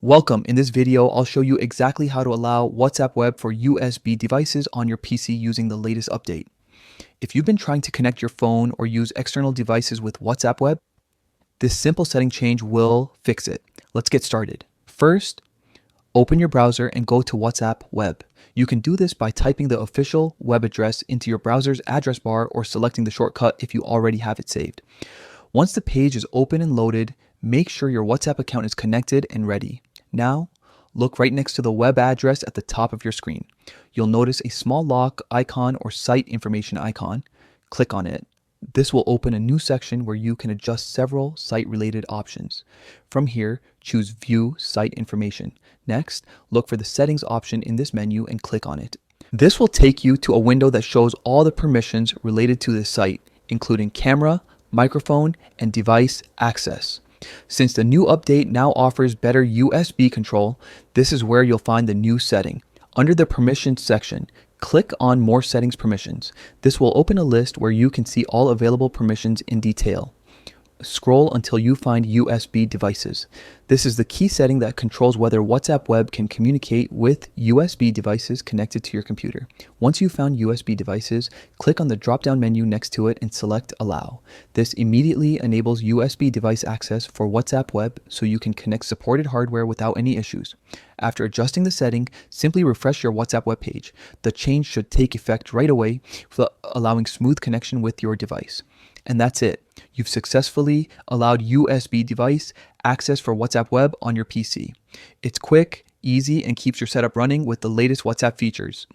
Welcome. In this video, I'll show you exactly how to allow WhatsApp Web for USB devices on your PC using the latest update. If you've been trying to connect your phone or use external devices with WhatsApp Web, this simple setting change will fix it. Let's get started. First, open your browser and go to WhatsApp Web. You can do this by typing the official web address into your browser's address bar or selecting the shortcut if you already have it saved. Once the page is open and loaded, make sure your WhatsApp account is connected and ready. Now, look right next to the web address at the top of your screen. You'll notice a small lock icon or site information icon. Click on it. This will open a new section where you can adjust several site-related options. From here, choose View Site Information. Next, look for the Settings option in this menu and click on it. This will take you to a window that shows all the permissions related to this site, including camera, microphone, and device access. Since the new update now offers better USB control, this is where you'll find the new setting. Under the Permissions section, click on More Settings Permissions. This will open a list where you can see all available permissions in detail. Scroll until you find USB devices. This is the key setting that controls whether WhatsApp Web can communicate with USB devices connected to your computer. Once you've found USB devices, click on the drop-down menu next to it and select Allow. This immediately enables USB device access for WhatsApp Web so you can connect supported hardware without any issues. After adjusting the setting, simply refresh your WhatsApp web page. The change should take effect right away, allowing smooth connection with your device. And that's it. You've successfully allowed USB device access for WhatsApp Web on your PC. It's quick, easy, and keeps your setup running with the latest WhatsApp features.